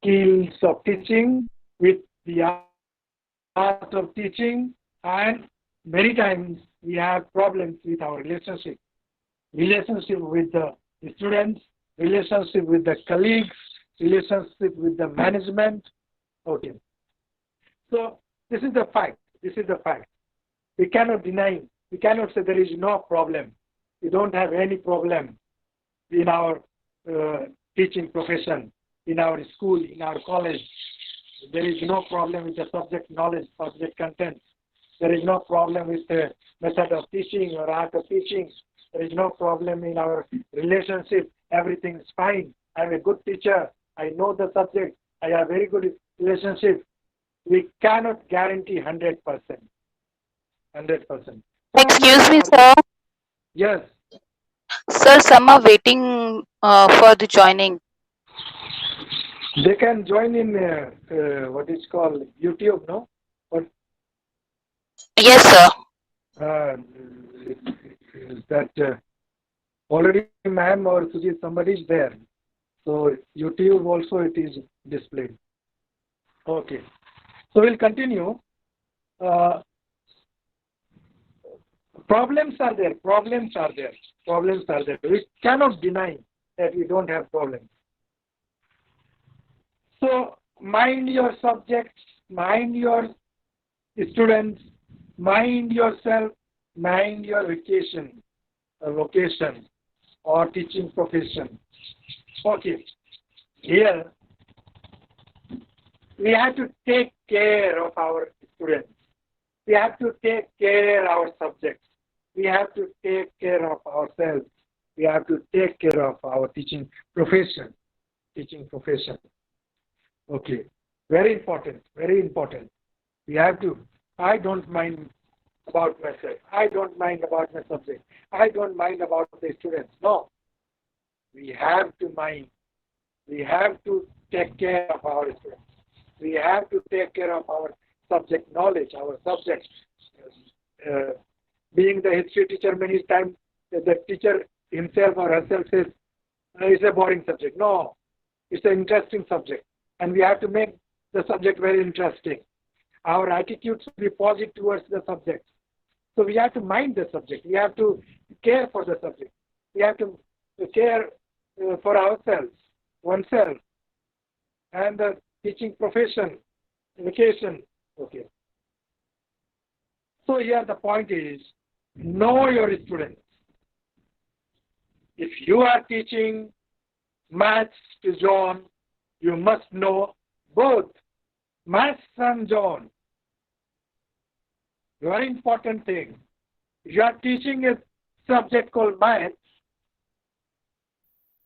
skills of teaching, with the art of teaching, and many times we have problems with our relationship with the students, relationship with the colleagues, relationship with the management. Okay. So this is the fact. This is the fact. We cannot deny. We cannot say there is no problem. We don't have any problem in our teaching profession, in our school, in our college. There is no problem with the subject knowledge, subject content. There is no problem with the method of teaching or art of teaching. There is no problem in our relationship. Everything is fine. I am a good teacher. I know the subject. I have very good relationship. We cannot guarantee 100%. 100%. Problems Excuse me, are there. sir. Yes, Sir, some are waiting for the joining. they can join in what is called YouTube, no? But Yes, sir. uh, that already ma'am or Sujit, somebody is there. So YouTube also it is displayed. Okay. So we'll continue. Uh, Problems are there. Problems are there. Problems are there. We cannot deny that we don't have problems. So mind your subjects, mind your students, mind yourself, mind your vocation or teaching profession. Okay. Here we have to take care of our students. We have to take care of our subjects. We have to take care of ourselves. We have to take care of our teaching profession. Teaching profession. Okay. Very important. Very important. We have to. I don't mind about myself. I don't mind about my subject. I don't mind about the students. No. We have to mind. We have to take care of our students. We have to take care of our subject knowledge, our subjects. Uh, Being the history teacher, many times the teacher himself or herself says, it's a boring subject. No, it's an interesting subject. And we have to make the subject very interesting. Our attitude should be positive towards the subject. So we have to mind the subject. We have to care for the subject. We have to care for ourselves, oneself, and the teaching profession, education. Okay. So here the point is, know your students. If you are teaching maths to John, you must know both maths and John. Very important thing. If you are teaching a subject called maths,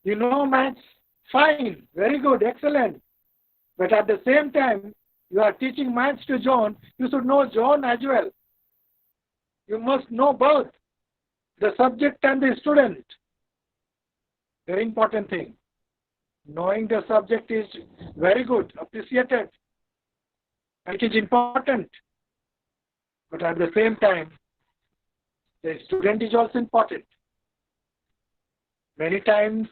you know maths, fine, very good, excellent. But at the same time, you are teaching maths to John, you should know John as well. You must know both the subject and the student. Very important thing. Knowing the subject is very good, appreciated. It is important. But at the same time, the student is also important. Many times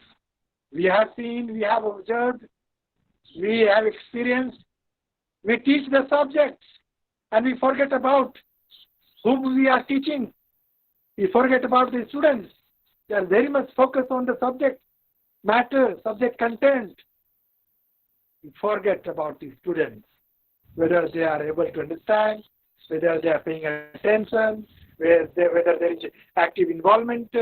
we have seen, we have observed, we have experienced, we teach the subjects and we forget about whom we are teaching. We forget about the students. They are very much focused on the subject matter, subject content. We forget about the students, whether they are able to understand, whether they are paying attention, whether there is active involvement,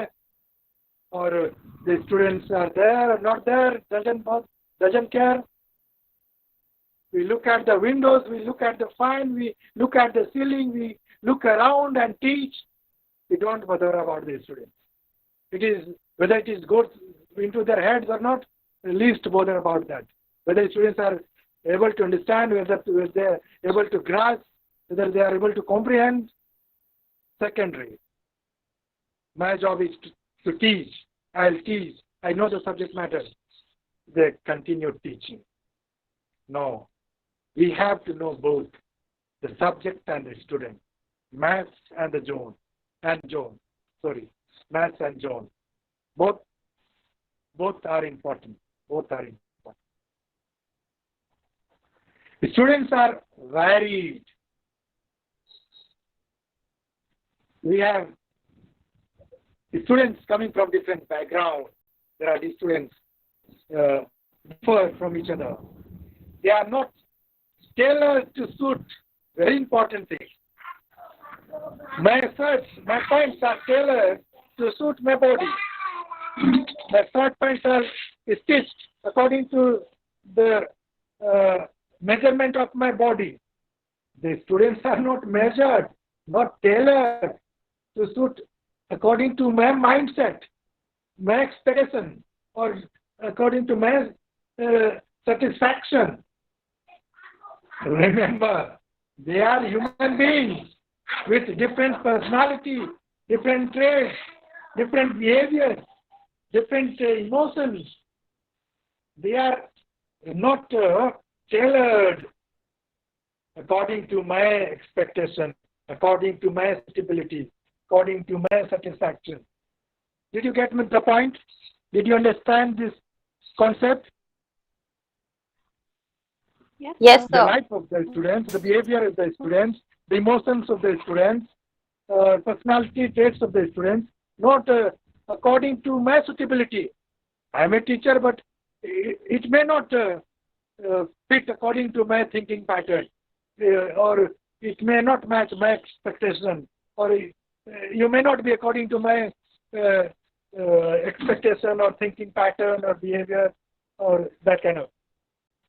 or the students are there or not there, doesn't care. We look at the windows, we look at the fan, we look at the ceiling, we look around and teach. We don't bother about the students. It is whether it is goes into their heads or not, least bother about that. Whether students are able to understand, whether they are able to grasp, whether they are able to comprehend, secondary. My job is to teach. I'll teach. I know the subject matter. They continue teaching. No. We have to know both the subject and the student. Maths and the John. And John. Sorry. Maths and John. Both are important. Both are important. Students are varied. We have students coming from different backgrounds. There are these students differ from each other. They are not tailored to suit very important things. My pants are tailored to suit my body. My short pants are stitched according to the measurement of my body. The students are not measured, not tailored to suit according to my mindset, my expectation, or according to my satisfaction. Remember, they are human beings with different personality, different traits, different behaviors, different emotions. They are not tailored according to my expectation, according to my suitability, according to my satisfaction. Did you get the point? Did you understand this concept? Yes, The sir. life of the students, the behavior of the students, the emotions of the students, personality traits of the students, not according to my suitability. I am a teacher, but it may not fit according to my thinking pattern, or it may not match my expectation, or you may not be according to my expectation or thinking pattern or behavior or that kind of.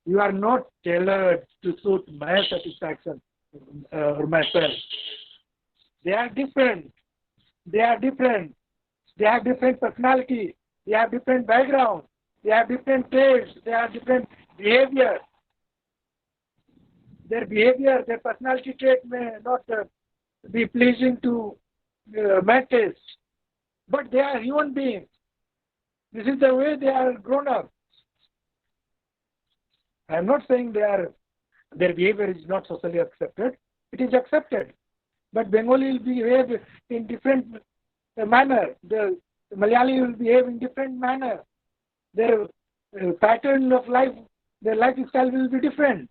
You are not tailored to suit my satisfaction or myself. They are different. They are different. They have different personality. They have different background. They have different tastes. They have different behavior. Their behavior, their personality trait may not be pleasing to my taste, but they are human beings. This is the way they are grown up. I am not saying their behavior is not socially accepted. It is accepted, but Bengali will behave in different manner. The Malayali will behave in different manner. Their pattern of life, their lifestyle will be different.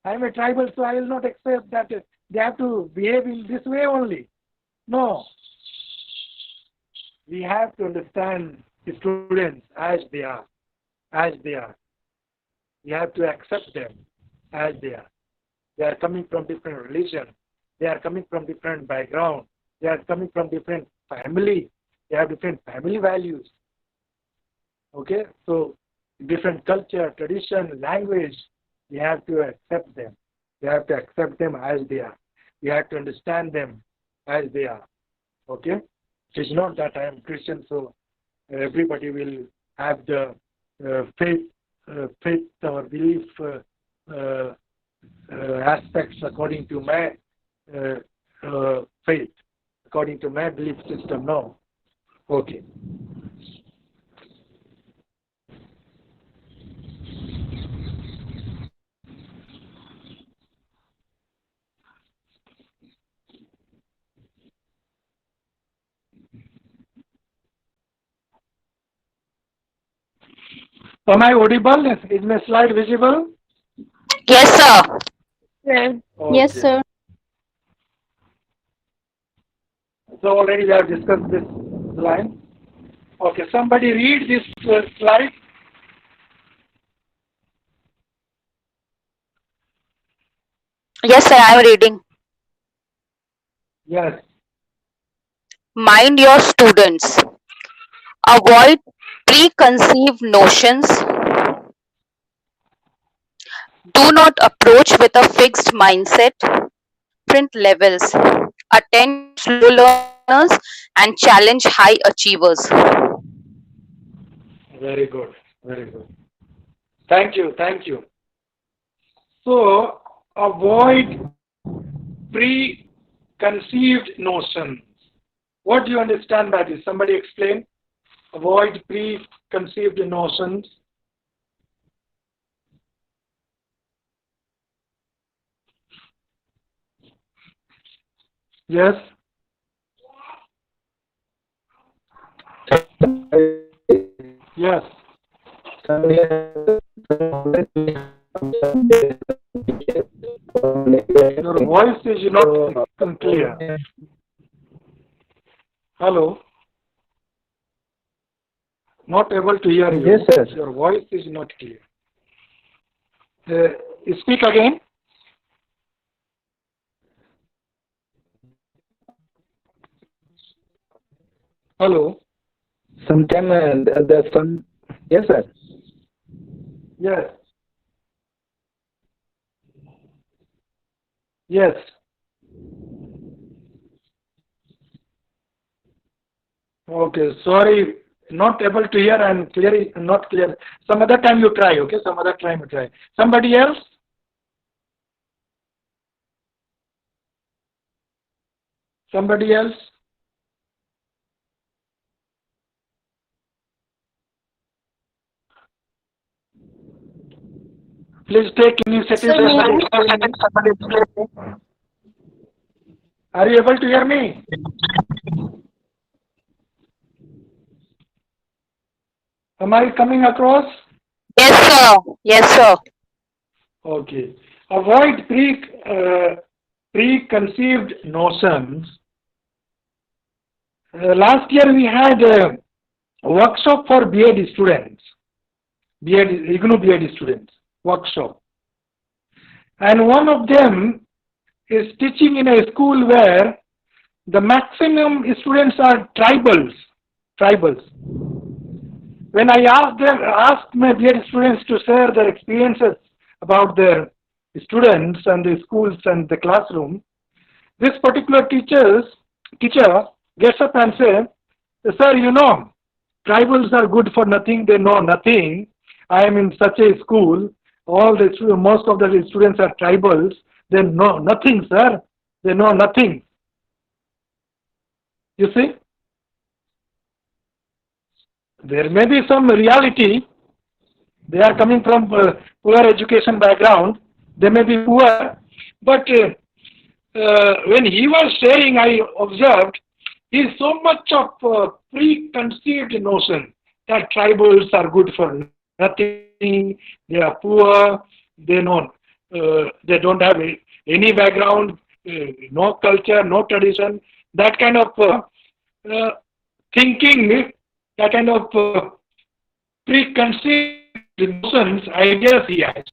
I am a tribal, so I will not accept that they have to behave in this way only. No. We have to understand the students as they are. As they are. We have to accept them as they are. They are coming from different religion. They are coming from different background. They are coming from different family. They have different family values. Okay? So, different culture, tradition, language. We have to accept them. We have to accept them as they are. We have to understand them as they are. Okay? It is not that I am Christian, so everybody will have the faith or belief aspects according to my faith, according to my belief system. No. Okay. Am I audible? Is my slide visible? Yes, sir. Yes. Yes, Okay. sir. So already we have discussed this line. Okay, somebody read this slide. Yes, sir. I am reading. Yes. Mind your students. Avoid preconceived notions. Do not approach with a fixed mindset. Different levels. Attend slow learners and challenge high achievers. Very good. Very good. Thank you. Thank you. So avoid preconceived notions. What do you understand by this? Somebody explain. Avoid preconceived notions. Yes. Yes. Your voice is not clear. Hello? Not able to hear you. Yes, sir. Your voice is not clear. Speak again. Hello? Sometime the some. Yes, sir. Yes. Yes. Okay. Sorry. Not able to hear and clear, not clear. Some other time you try, okay? Some other time you try. Somebody else? Somebody else? Please take initiative. Sir, may I? Somebody explain me. Are you able to hear me? Am I coming across? Yes, sir. Yes, sir. Okay. Avoid preconceived notions. Last year we had a workshop for B.Ed students, IGNOU B.Ed students, workshop. And one of them is teaching in a school where the maximum students are tribals. When I asked my B.Ed students to share their experiences about their students and the schools and the classroom, this particular teacher gets up and says, "Sir, tribals are good for nothing. They know nothing. I am in such a school. Most of the students are tribals. They know nothing, sir. They know nothing." You see, there may be some reality. They are coming from poor education background. They may be poor, but when he was sharing, I observed he is so much of preconceived notion that tribals are good for nothing. They are poor. They don't have any background, no culture, no tradition. That kind of uh, thinking, that kind of preconceived notions, ideas he has.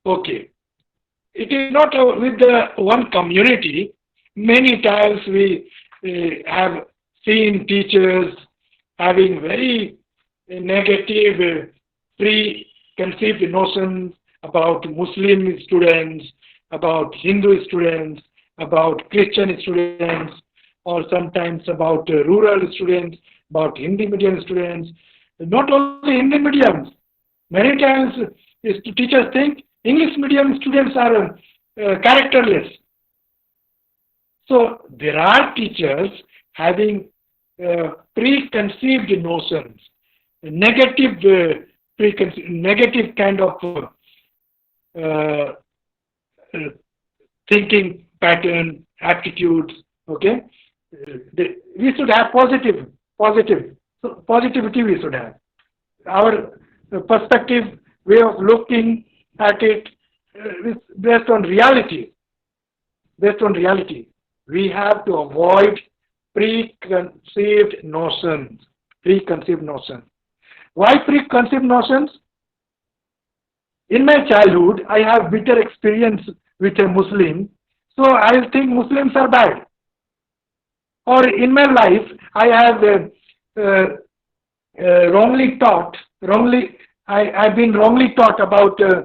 Okay. It is not with the one community. Many times we have seen teachers having very negative, preconceived notions about Muslim students, about Hindu students, about Christian students, or sometimes about rural students, about Hindi medium students. Not only Hindi mediums. Many times teachers think English medium students are characterless. So there are teachers having preconceived notions, negative kind of uh, uh, thinking pattern, attitudes. Okay, we should have positive. So positivity we should have. Our perspective, way of looking at it is based on reality. Based on reality. We have to avoid preconceived notions. Preconceived notions. Why preconceived notions? In my childhood, I have bitter experience with a Muslim, so I think Muslims are bad. Or in my life, I have I've been wrongly taught about uh,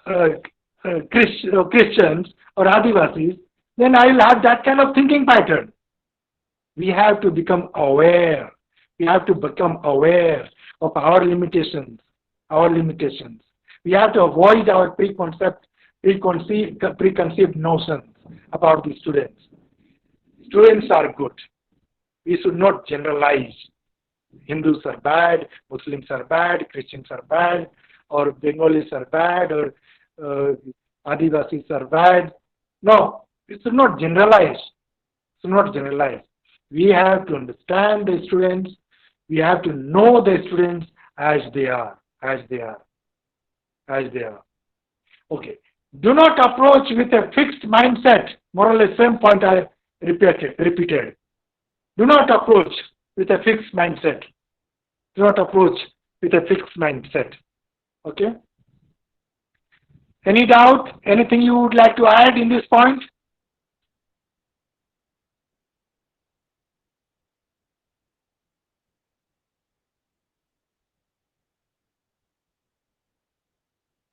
uh, Christians or Adivasis, then I'll have that kind of thinking pattern. We have to become aware. We have to become aware of our limitations. Our limitations. We have to avoid our preconceived notions about the students. Students are good. We should not generalize. Hindus are bad, Muslims are bad, Christians are bad, or Bengalis are bad, or Adivasis are bad. No, we should not generalize. Should not generalize. We have to understand the students. We have to know the students as they are. as they are. Okay. Do not approach with a fixed mindset. More or less same point I repeated. Do not approach with a fixed mindset. Do not approach with a fixed mindset. Okay? Any doubt? Anything you would like to add in this point?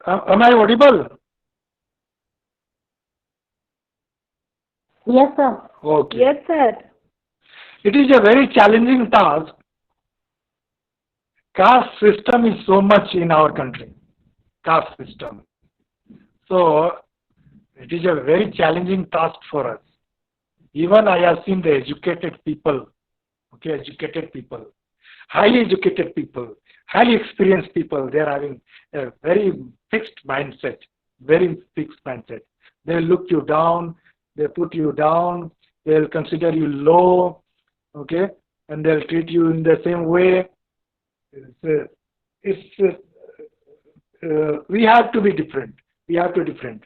Am I audible? Yes, sir. Okay. Yes, sir. It is a very challenging task. Caste system is so much in our country. Caste system. So, it is a very challenging task for us. Even I have seen the educated people, okay, educated people, highly educated people, highly experienced people, they are having a very fixed mindset, very fixed mindset. They will look you down, they put you down, they will consider you low, okay, and they'll treat you in the same way. We have to be different. We have to be different.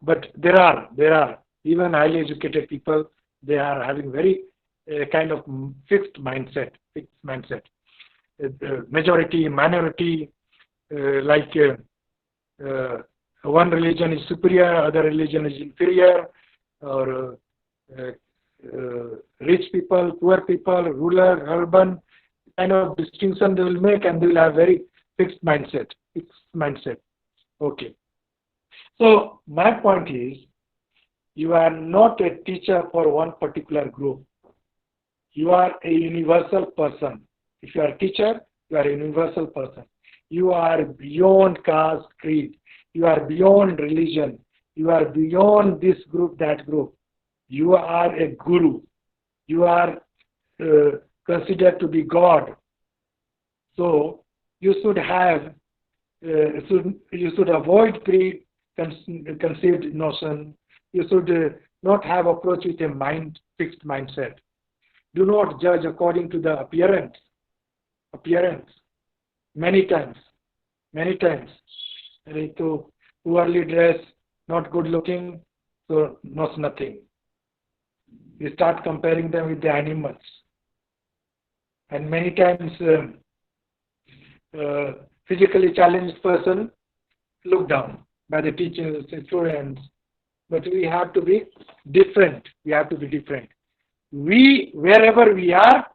But there are even highly educated people. They are having very kind of fixed mindset. Fixed mindset. Majority, minority, like one religion is superior, other religion is inferior, or rich people, poor people, rural, urban, kind of distinction they will make, and they will have very fixed mindset. Fixed mindset. Okay. So my point is, you are not a teacher for one particular group. You are a universal person. If you are a teacher, you are a universal person. You are beyond caste, creed. You are beyond religion. You are beyond this group, that group. You are a guru. You are considered to be God. So you should have, you should avoid conceived notion. You should not have approach with a fixed mindset. Do not judge according to the appearance. Appearance. Many times. To poorly dressed, not good looking, so knows nothing. You start comparing them with the animals. And many times, physically challenged person looked down by the teachers and students. But we have to be different. Wherever we are,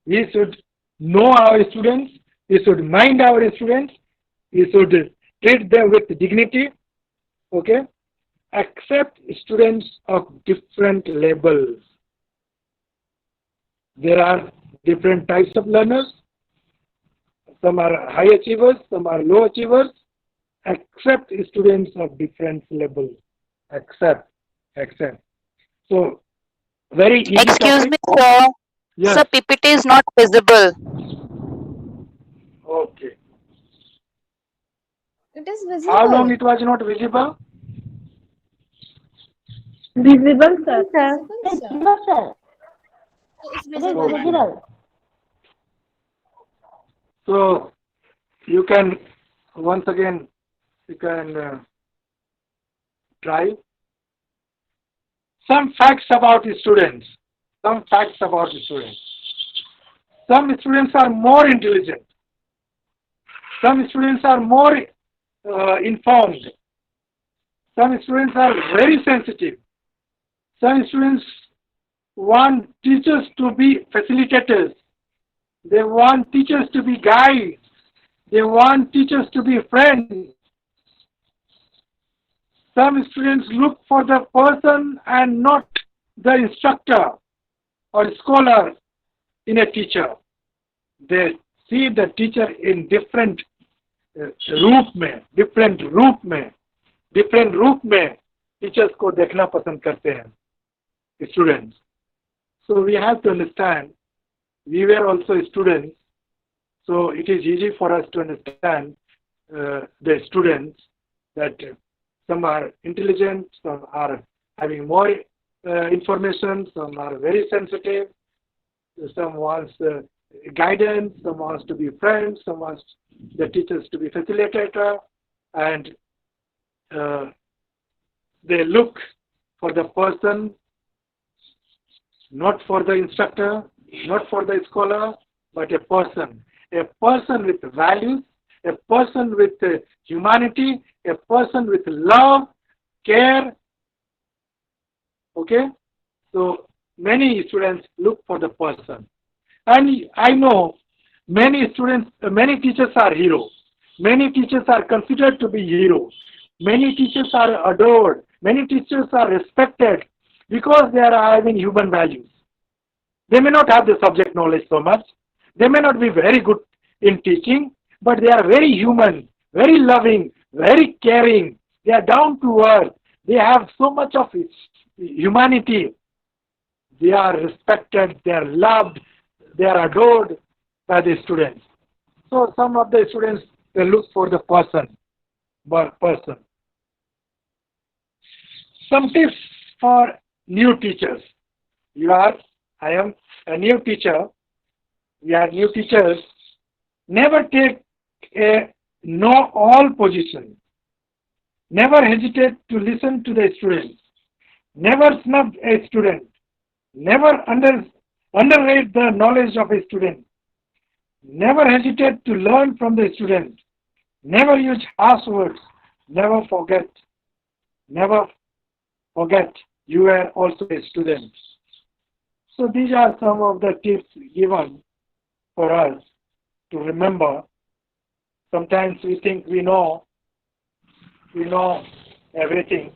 we should know our students. We should mind our students. We should treat them with dignity. Okay? Accept students of different levels. There are different types of learners. Some are high achievers, some are low achievers. Accept students of different levels. Accept. So, very easy Excuse topic. me, sir. Yes. Sir, PPT is not visible. Okay. It is How long visible. it was not visible? Visible, sir. Visible, sir. Visible, sir. It's It is visible. Okay. visible. So, you can, once again, you can try. Some facts about the students. Some students are more intelligent. Some students are more informed. Some students are very sensitive. Some students want teachers to be facilitators. They want teachers to be guides. They want teachers to be friends. Some students look for the person and not the instructor or scholar in a teacher. They see the teacher in different रूप में teachers को देखना पसंद करते हैं students. So we have to understand, we were also students, so it is easy for us to understand the students, that some are intelligent, some are having more information, some are very sensitive, some wants guidance, some wants to be friends, some wants the teachers to be facilitator. and uh, they look for the person, not for the instructor, not for the scholar, but a person with values, a person with humanity, a person with love, care. Okay, so many students look for the person, and I know many students, many teachers are heroes. Many teachers are considered to be heroes. Many teachers are adored. Many teachers are respected because they are having human values. They may not have the subject knowledge so much. They may not be very good in teaching, but they are very human, very loving, very caring. They are down to earth. They have so much of humanity. They are respected, they are loved, they are adored by the students. So some of the students, they look for the person. Some tips for new teachers. You are, I am a new teacher. We are new teachers. Never take a know all position. Never hesitate to listen to the students. Never snub a student. Never underrate the knowledge of a student. Never hesitate to learn from the student. Never use harsh words. Never forget. Never forget you are also a student. So these are some of the tips given for us to remember. Sometimes we think we know everything.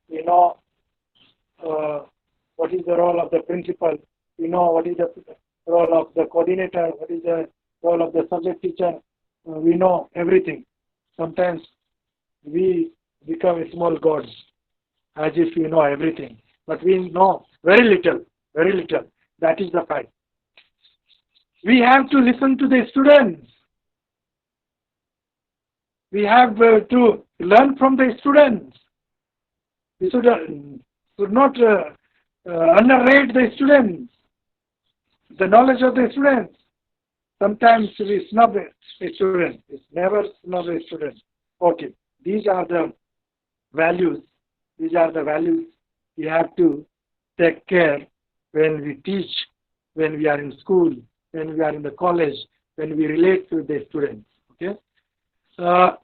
We know what is the role of the principal. We know what is the role of the coordinator, what is the role of the subject teacher. We know everything. Sometimes we become small gods as if we know everything. But we know very little, very little. That is the fact. We have to listen to the students. We have to learn from the students. We should not underrate the students, the knowledge of the students. Sometimes we snub a student. It's never snub a student. Okay, these are the values. These are the values we have to take care when we teach, when we are in school, when we are in the college, when we relate to the students. Okay. Uh,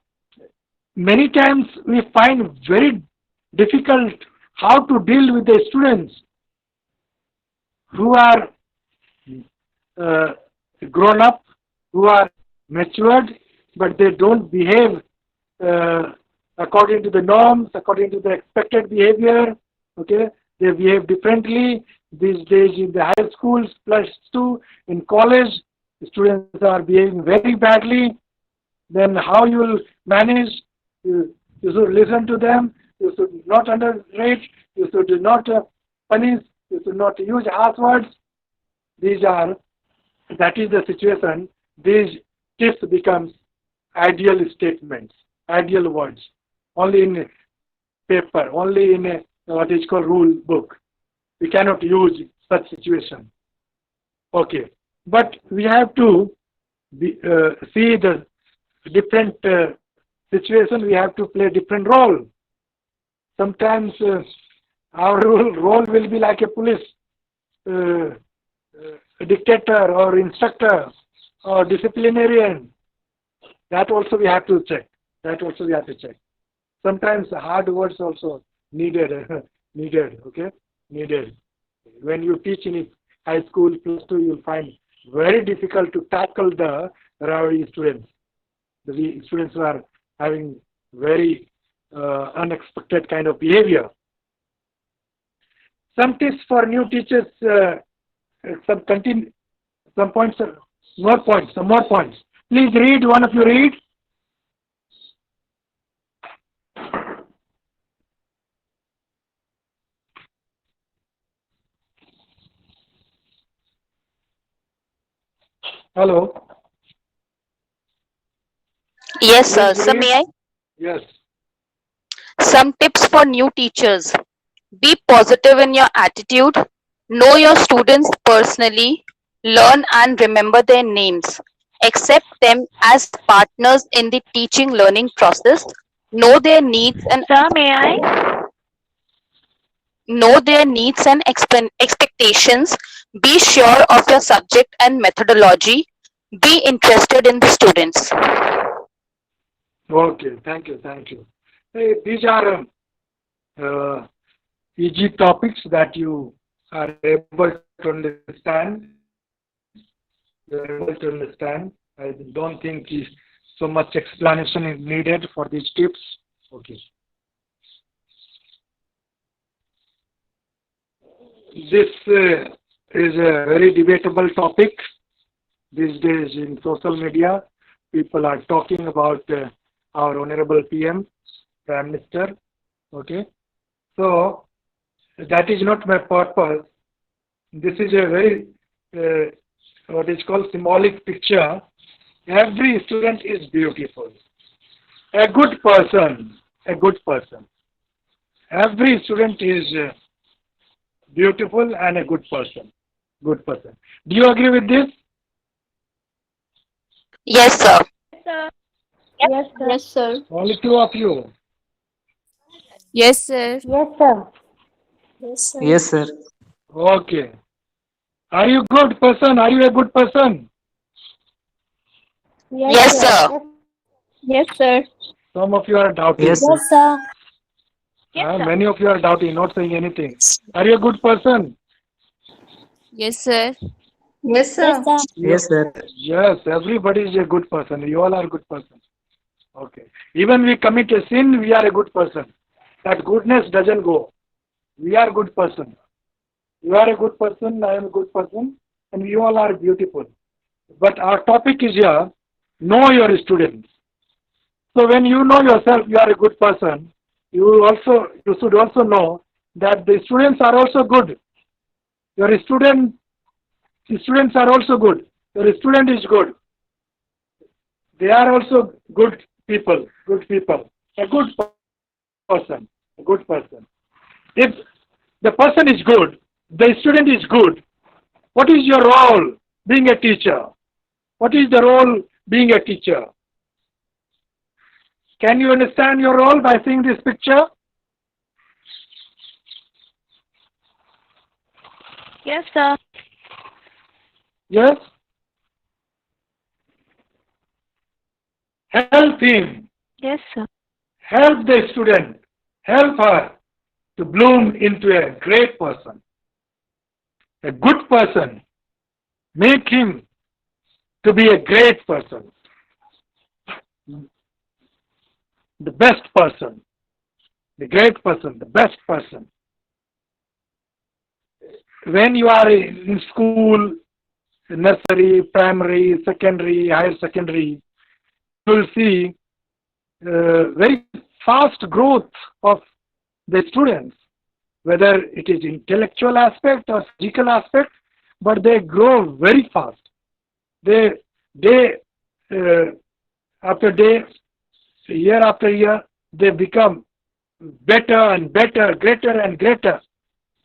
Many times we find very difficult how to deal with the students who are uh, grown up, who are matured, but they don't behave uh, according to the norms, according to the expected behavior. Okay, they behave differently these days in the higher schools, plus two in college. The students are behaving very badly. Then how you will manage? You should listen to them. You should not underrate. You should not punish. You should not use harsh words. These are, that is the situation. These tips becomes ideal statements, ideal words, only in paper, only in a, what is called rule book. We cannot use such situation. Okay, but we have to see the different situation. We have to play different role. Sometimes our role will be like a police, uh, a dictator or instructor or disciplinarian. That also we have to check. That also we have to check. Sometimes hard words also needed, needed. Okay, needed. When you teach in high school plus two, you'll find very difficult to tackle the rowdy students. The students who are having very unexpected kind of behavior. Some tips for new teachers. Some points. More points. Some more points. Please read. One of you read. Hello. Yes, sir. Please So read. may I? Yes. Some tips for new teachers. Be positive in your attitude. Know your students personally. Learn and remember their names. Accept them as partners in the teaching learning process. know their needs and Sir, may I? expectations, be sure of your subject and methodology, be interested in the students. Okay, thank you, thank you. These are uh, easy topics that you are able to understand. You are able to understand. I don't think so much explanation is needed for these tips. Okay. This is a very debatable topic these days in social media. People are talking about our honorable PM, Prime Minister. Okay. So that is not my purpose. This is a very what is called symbolic picture. Every student is beautiful. A good person, a good person. Every student is beautiful and a good person. Good person. Do you agree with this? Yes, sir. Sir. Yes, sir. Yes, sir. Only two of you. Yes, sir. Yes, sir. Yes, sir. Yes, sir. Okay. Are you good person? Are you a good person? Yes, Yes, sir. sir. Yes, sir. Some of you are doubting. Yes, sir. Yes, sir. Many of you are doubting, not saying anything. Are you a good person? Yes, sir. Yes, Yes, sir. sir. You, Yes, sir. yes, everybody is a good person. You all are good person. Okay. Even we commit a sin, we are a good person. That goodness doesn't go. We are good person. You are a good person, I am a good person, and you all are beautiful. But our topic is here, know your students. So when you know yourself, you are a good person, you should also know that the students are also good. Your students are also good. Your student is good. They are also good people, good people. A good person, a good person. If the person is good, the student is good, what is your role being a teacher? What is the role being a teacher? Can you understand your role by seeing this picture? Yes, sir. Yes? Help him, Yes, sir. help the student, help her to bloom into a great person, a good person. Make him to be a great person, the best person, the great person, the best person. When you are in school, nursery, primary, secondary, higher secondary, you will see very fast growth of the students, whether it is intellectual aspect or physical aspect, but they grow very fast. They uh, after day, year after year, they become better and better, greater and greater.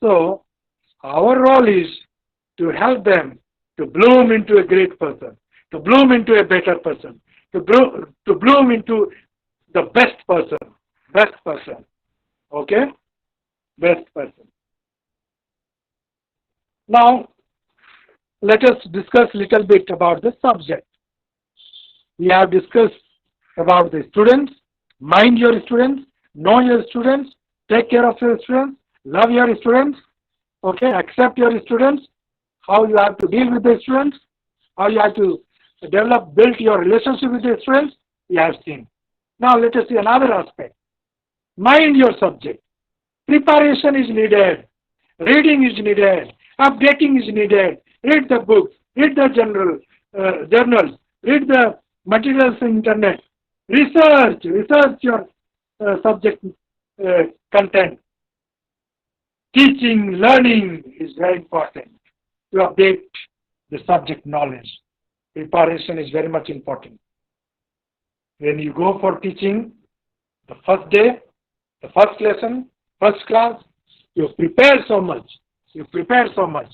So our role is to help them to bloom into a great person, to bloom into a better person, to bloom into the best person. Okay? Best person. Now, let us discuss a little bit about the subject. We have discussed about the students, mind your students, know your students, take care of your students, love your students, okay, accept your students, how you have to deal with the students, how you have to build your relationship with the students, we have seen. Now let us see another aspect. Mind your subject. Preparation is needed. Reading is needed. Updating is needed. Read the books. Read the journals. Read the materials on internet. Research your subject content. Teaching, learning is very important to update the subject knowledge. Preparation is very much important. When you go for teaching, the first day, the first lesson, first class, you prepare so much. You prepare so much.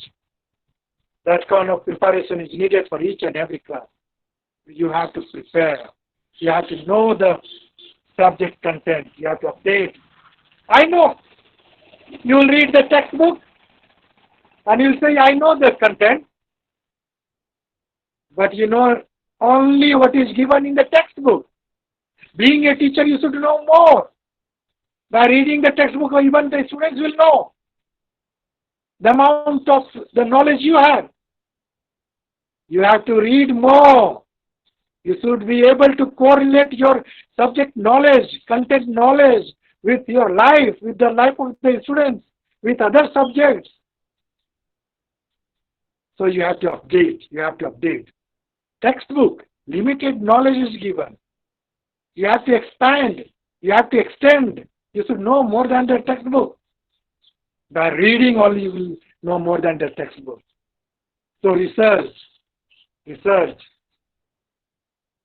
That kind of preparation is needed for each and every class. You have to prepare. You have to know the subject content. You have to update. I know. You will read the textbook and you'll say, I know the content, but you know only what is given in the textbook. Being a teacher, you should know more. By reading the textbook, even the students will know the amount of the knowledge you have. You have to read more. You should be able to correlate your subject knowledge, content knowledge with your life, with the life of the students, with other subjects. So you have to update. You have to update. Textbook, limited knowledge is given. You have to expand. You have to extend. You should know more than the textbook. By reading only you will know more than the textbook. So research.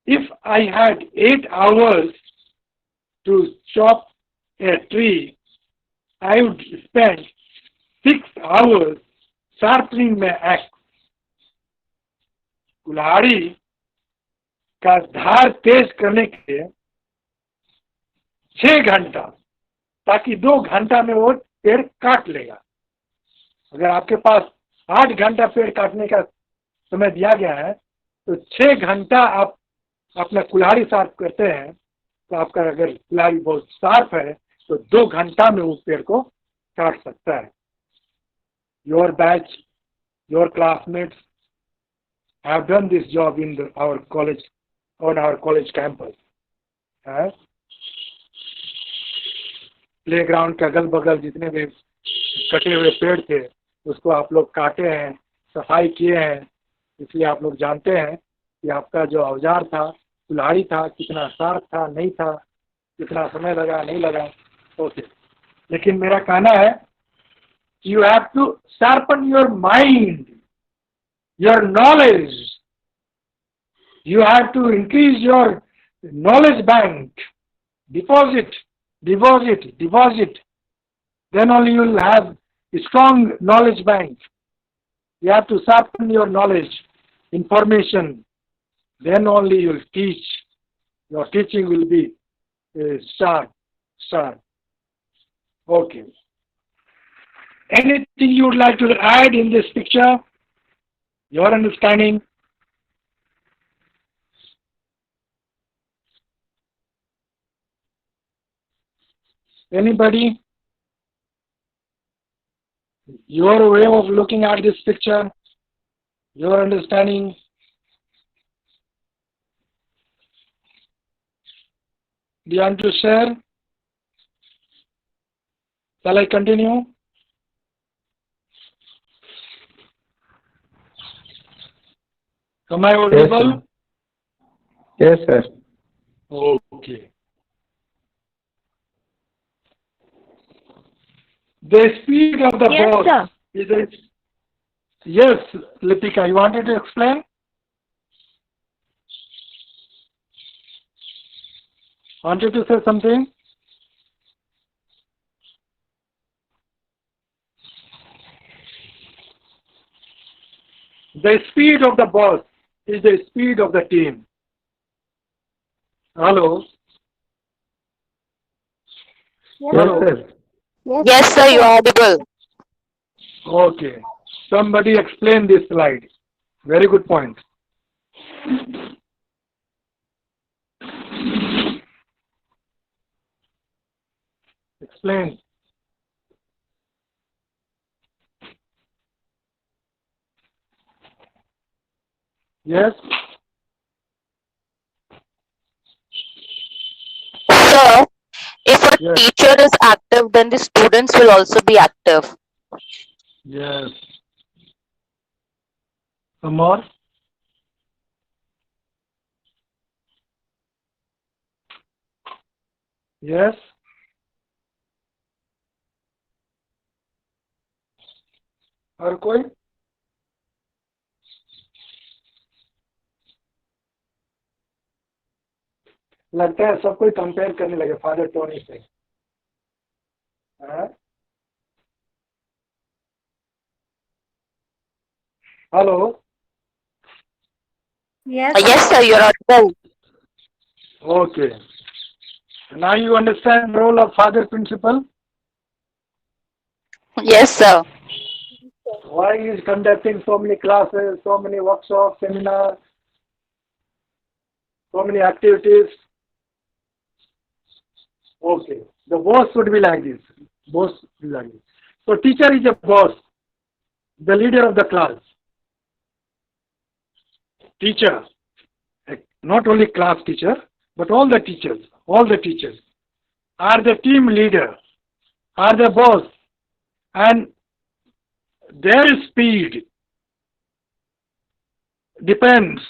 If I had 8 hours to chop a tree, I would spend 6 hours sharpening my axe. कुल्हाड़ी का धार तेज करने के लिए 6 घंटा, ताकि 2 घंटा में वो पेड़ काट लेगा। अगर आपके पास 8 घंटा पेड़ काटने का समय दिया गया है तो 6 घंटा आप अपना कुल्हाड़ी शार्प करते हैं, तो आपका अगर कुल्हाड़ी बहुत शार्प है तो 2 घंटा में उस पेड़ को काट सकता है। Your batch, your classmates have done this job in our college, on our college campus. Playground के अगल बगल जितने भी कटे हुए पेड़ थे उसको आप लोग काटे हैं, सफाई किए हैं, इसलिए आप लोग जानते हैं कि आपका जो औजार था, कुल्हाड़ी था, कितना शार्प था, नहीं था, कितना समय लगा, नहीं लगा। ओके, लेकिन मेरा कहना है you have to sharpen your mind, your knowledge. You have to increase your knowledge bank. Deposit. Then only you will have a strong knowledge bank. You have to sharpen your knowledge, information. Then only you will teach. Your teaching will be sharp. Okay. Anything you would like to add in this picture? Your understanding? Anybody? Your way of looking at this picture? Your understanding? Do you want to share? Shall I continue? Am I audible? Yes, sir. Okay. The speed of the Yes, boat sir. is a... Yes, Litika, you wanted to explain? Wanted to say something? The speed of the boss is the speed of the team. Hello? Yes, Hello? sir. Yes, sir, you are audible. Okay. Somebody explain this slide. Very good point. Explain. Yes? Sir, if a Yes. teacher is active, then the students will also be active. Yes. Some more? Yes? और कोई? लगता है सब कोई compare करने लगे father Tony से। Hello? Yes. Yes, sir, you are audible. Okay. Now you understand the role of father principal? Yes, sir. Why he is conducting so many classes, so many workshops, seminars, so many activities? Okay. The boss would be like this. Boss will be like this. So teacher is a boss, the leader of the class. Teacher, not only class teacher, but all the teachers are the team leader, are the boss, and their speed depends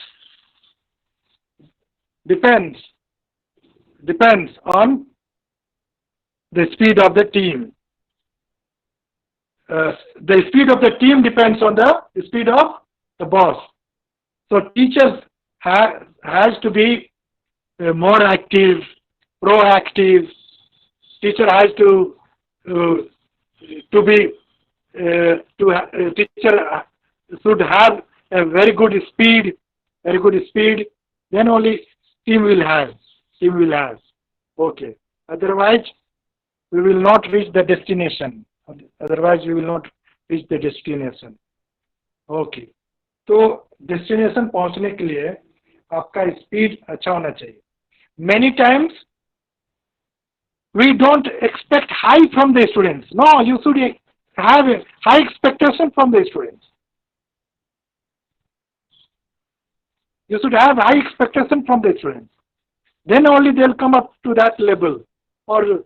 depends depends on the speed of the team. The speed of the team depends on the speed of the boss. So teachers has to be more active, proactive. Teacher has to be teacher should have a very good speed. Then only team will have. Okay. Otherwise, we will not reach the destination. Otherwise, we will not reach the destination. Okay तो destination पहुंचने के लिए आपका speed अच्छा होना चाहिए. Many times we don't expect high from the students. No, you should have a high expectation from the students. You should have high expectation from the students. Then only they'll come up to that level, or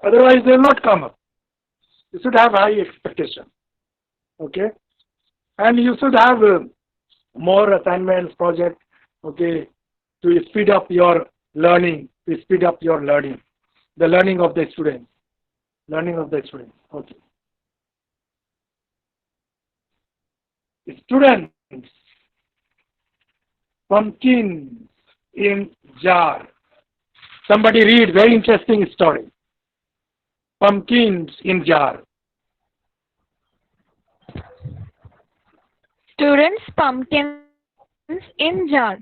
otherwise they'll not come up. You should have high expectation. Okay, and you should have more assignments, project. Okay, to speed up your learning, the learning of the students, Okay, students, pumpkins in jar. Somebody read very interesting story. Pumpkins in jar. Students' pumpkins in jar.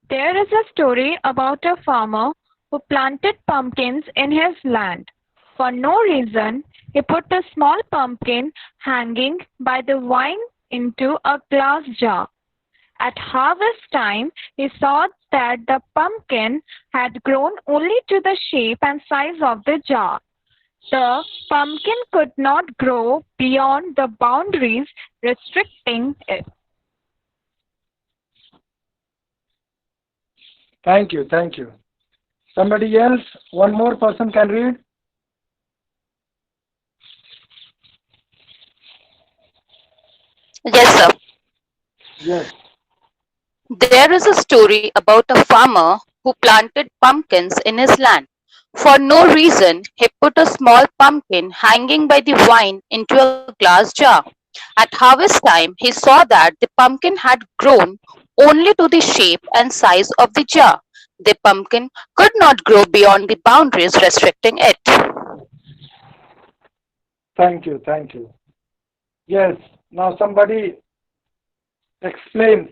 There is a story about a farmer who planted pumpkins in his land. For no reason, he put a small pumpkin hanging by the vine into a glass jar. At harvest time, he saw that the pumpkin had grown only to the shape and size of the jar. The pumpkin could not grow beyond the boundaries restricting it. Thank you. Somebody else, one more person can read. Yes, sir. Yes. There is a story about a farmer who planted pumpkins in his land. For no reason, he put a small pumpkin hanging by the vine into a glass jar. At harvest time, he saw that the pumpkin had grown only to the shape and size of the jar. The pumpkin could not grow beyond the boundaries restricting it. Thank you. Yes. Now somebody explain.